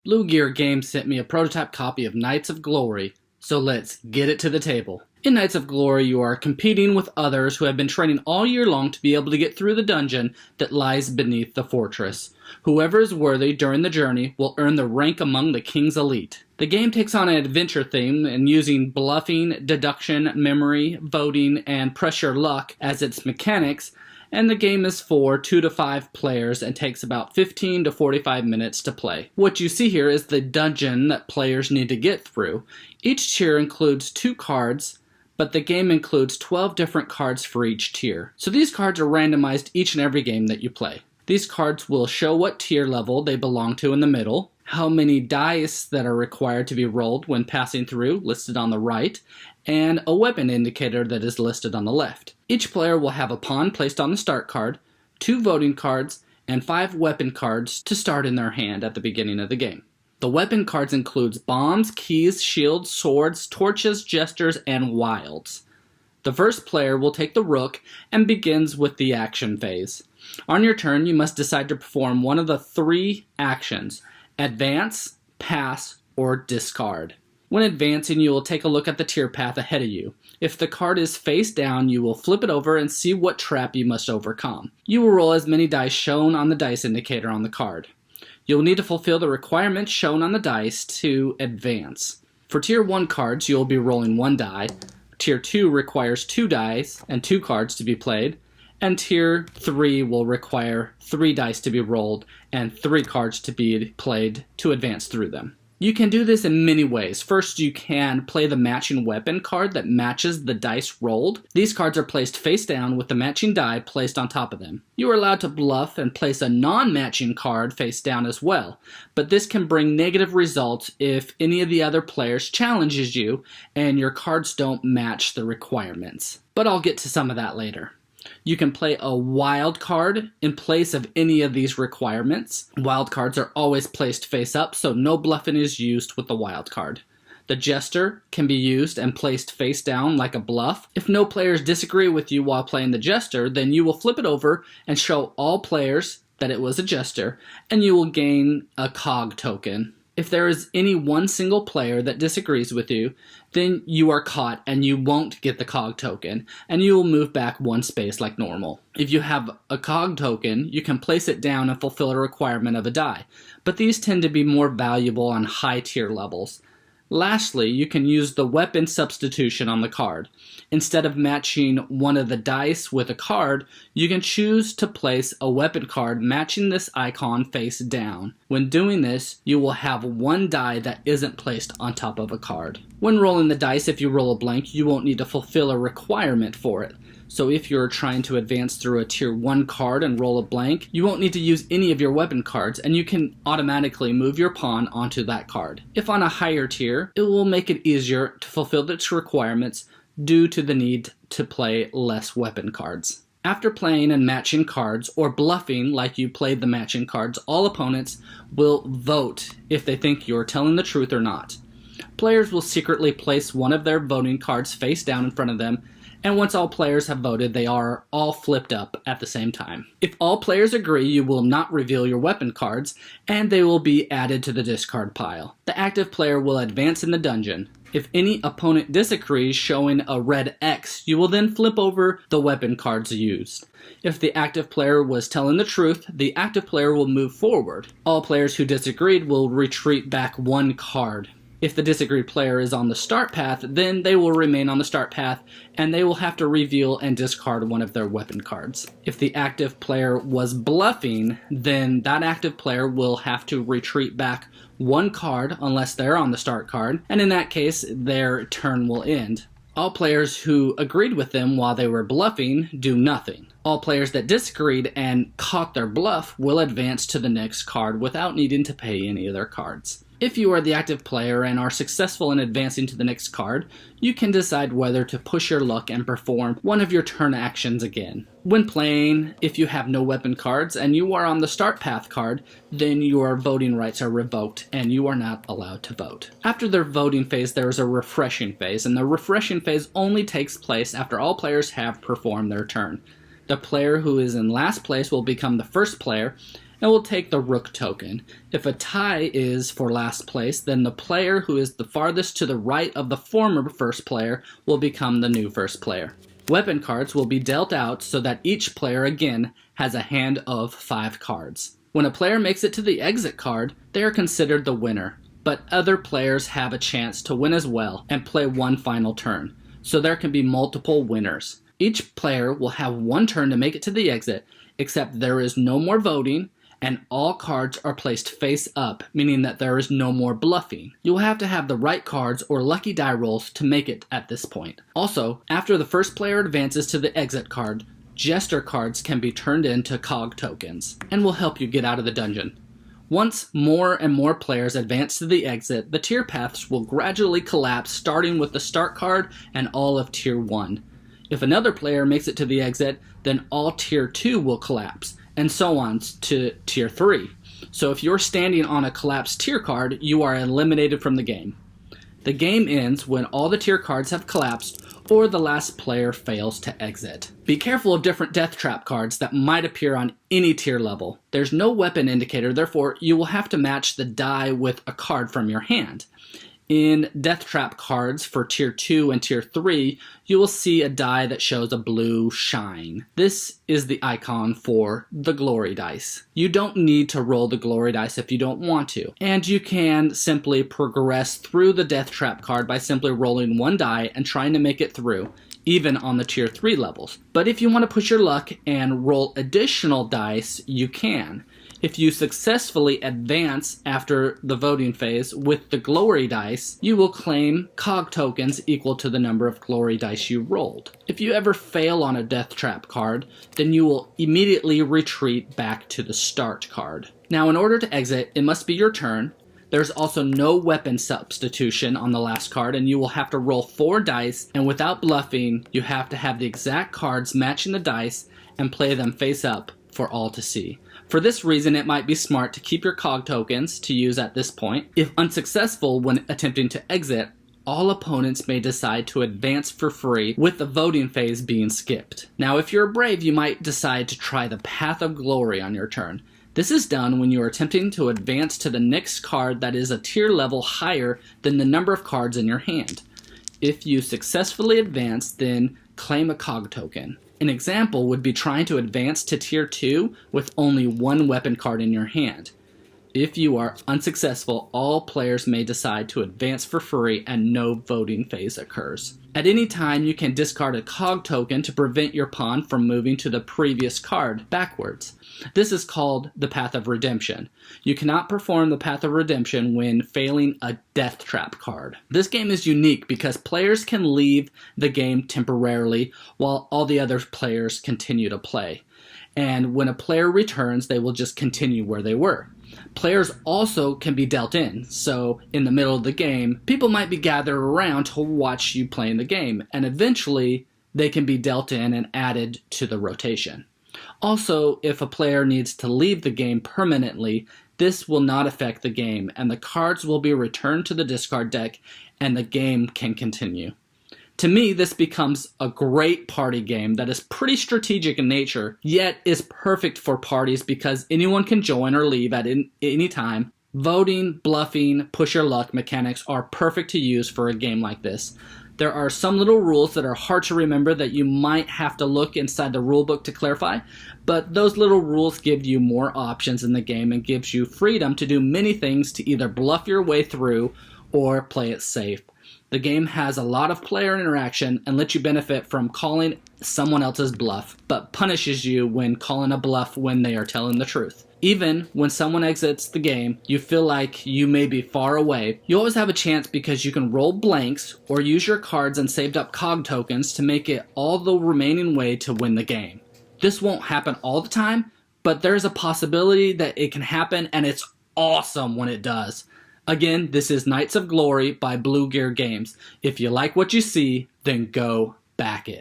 Blue Gear Games sent me a prototype copy of Knights of Glory, so let's get it to the table. In Knights of Glory, you are competing with others who have been training all year long to be able to get through the dungeon that lies beneath the fortress. Whoever is worthy during the journey will earn the rank among the King's elite. The game takes on an adventure theme and using bluffing, deduction, memory, voting, and pressure luck as its mechanics, and the game is for 2 to 5 players and takes about 15 to 45 minutes to play. What you see here is the dungeon that players need to get through. Each tier includes 2 cards, but the game includes 12 different cards for each tier. So these cards are randomized each and every game that you play. These cards will show what tier level they belong to in the middle, how many dice that are required to be rolled when passing through, listed on the right, and a weapon indicator that is listed on the left. Each player will have a pawn placed on the start card, 2 voting cards, and 5 weapon cards to start in their hand at the beginning of the game. The weapon cards includes bombs, keys, shields, swords, torches, jesters, and wilds. The first player will take the rook and begins with the action phase. On your turn, you must decide to perform one of the 3 actions: advance, pass, or discard. When advancing, you will take a look at the tier path ahead of you. If the card is face down, you will flip it over and see what trap you must overcome. You will roll as many dice shown on the dice indicator on the card. You will need to fulfill the requirements shown on the dice to advance. For tier 1 cards, you will be rolling 1 die. Tier 2 requires 2 dice and 2 cards to be played. And tier 3 will require 3 dice to be rolled and 3 cards to be played to advance through them. You can do this in many ways. First, you can play the matching weapon card that matches the dice rolled. These cards are placed face down with the matching die placed on top of them. You are allowed to bluff and place a non-matching card face down as well, but this can bring negative results if any of the other players challenges you and your cards don't match the requirements. But I'll get to some of that later. You can play a wild card in place of any of these requirements. Wild cards are always placed face up, so no bluffing is used with the wild card. The jester can be used and placed face down like a bluff. If no players disagree with you while playing the jester, then you will flip it over and show all players that it was a jester, and you will gain a cog token. If there is any one single player that disagrees with you, then you are caught and you won't get the cog token, and you will move back 1 space like normal. If you have a cog token, you can place it down and fulfill a requirement of a die, but these tend to be more valuable on high tier levels. Lastly, you can use the weapon substitution on the card. Instead of matching one of the dice with a card, you can choose to place a weapon card matching this icon face down. When doing this, you will have 1 die that isn't placed on top of a card. When rolling the dice, if you roll a blank, you won't need to fulfill a requirement for it. So if you're trying to advance through a tier 1 card and roll a blank, you won't need to use any of your weapon cards, and you can automatically move your pawn onto that card. If on a higher tier, it will make it easier to fulfill its requirements due to the need to play less weapon cards. After playing and matching cards, or bluffing like you played the matching cards, all opponents will vote if they think you're telling the truth or not. Players will secretly place one of their voting cards face down in front of them, and once all players have voted, they are all flipped up at the same time. If all players agree, you will not reveal your weapon cards, and they will be added to the discard pile. The active player will advance in the dungeon. If any opponent disagrees, showing a red X, you will then flip over the weapon cards used. If the active player was telling the truth, the active player will move forward. All players who disagreed will retreat back 1 card. If the disagreed player is on the start path, then they will remain on the start path, and they will have to reveal and discard one of their weapon cards. If the active player was bluffing, then that active player will have to retreat back 1 card unless they're on the start card, and in that case, their turn will end. All players who agreed with them while they were bluffing do nothing. All players that disagreed and caught their bluff will advance to the next card without needing to pay any of their cards. If you are the active player and are successful in advancing to the next card, you can decide whether to push your luck and perform one of your turn actions again. When playing, if you have no weapon cards and you are on the start path card, then your voting rights are revoked and you are not allowed to vote. After the voting phase, there is a refreshing phase, and the refreshing phase only takes place after all players have performed their turn. The player who is in last place will become the first player, and we'll take the rook token. If a tie is for last place, then the player who is the farthest to the right of the former first player will become the new first player. Weapon cards will be dealt out so that each player again has a hand of 5 cards. When a player makes it to the exit card, they are considered the winner, but other players have a chance to win as well and play one final turn, so there can be multiple winners. Each player will have one turn to make it to the exit, except there is no more voting, and all cards are placed face up, meaning that there is no more bluffing. You will have to have the right cards or lucky die rolls to make it at this point. Also, after the first player advances to the exit card, Jester cards can be turned into cog tokens, and will help you get out of the dungeon. Once more and more players advance to the exit, the tier paths will gradually collapse, starting with the start card and all of Tier 1. If another player makes it to the exit, then all Tier 2 will collapse, and so on to Tier 3. So if you're standing on a collapsed tier card, you are eliminated from the game. The game ends when all the tier cards have collapsed or the last player fails to exit. Be careful of different death trap cards that might appear on any tier level. There's no weapon indicator, therefore you will have to match the die with a card from your hand. In death trap cards for Tier 2 and Tier 3, you will see a die that shows a blue shine. This is the icon for the glory dice. You don't need to roll the glory dice if you don't want to, and you can simply progress through the death trap card by simply rolling one die and trying to make it through, even on the Tier 3 levels. But if you want to push your luck and roll additional dice, you can. If you successfully advance after the voting phase with the glory dice, you will claim cog tokens equal to the number of glory dice you rolled. If you ever fail on a death trap card, then you will immediately retreat back to the start card. Now, in order to exit, it must be your turn. There's also no weapon substitution on the last card, and you will have to roll 4 dice, and without bluffing, you have to have the exact cards matching the dice and play them face up for all to see. For this reason, it might be smart to keep your cog tokens to use at this point. If unsuccessful when attempting to exit, all opponents may decide to advance for free, with the voting phase being skipped. Now, if you're brave, you might decide to try the Path of Glory on your turn. This is done when you are attempting to advance to the next card that is a tier level higher than the number of cards in your hand. If you successfully advance, then claim a cog token. An example would be trying to advance to Tier 2 with only one weapon card in your hand. If you are unsuccessful, all players may decide to advance for free and no voting phase occurs. At any time, you can discard a cog token to prevent your pawn from moving to the previous card backwards. This is called the Path of Redemption. You cannot perform the Path of Redemption when failing a death trap card. This game is unique because players can leave the game temporarily while all the other players continue to play. And when a player returns, they will just continue where they were. Players also can be dealt in, so in the middle of the game, people might be gathered around to watch you playing the game, and eventually they can be dealt in and added to the rotation. Also, if a player needs to leave the game permanently, this will not affect the game, and the cards will be returned to the discard deck, and the game can continue. To me, this becomes a great party game that is pretty strategic in nature, yet is perfect for parties because anyone can join or leave at any time. Voting, bluffing, push your luck mechanics are perfect to use for a game like this. There are some little rules that are hard to remember that you might have to look inside the rulebook to clarify, but those little rules give you more options in the game and gives you freedom to do many things to either bluff your way through or play it safe. The game has a lot of player interaction and lets you benefit from calling someone else's bluff, but punishes you when calling a bluff when they are telling the truth. Even when someone exits the game, you feel like you may be far away. You always have a chance because you can roll blanks or use your cards and saved up cog tokens to make it all the remaining way to win the game. This won't happen all the time, but there's a possibility that it can happen, and it's awesome when it does. Again, this is Knights of Glory by Blue Gear Games. If you like what you see, then go back it.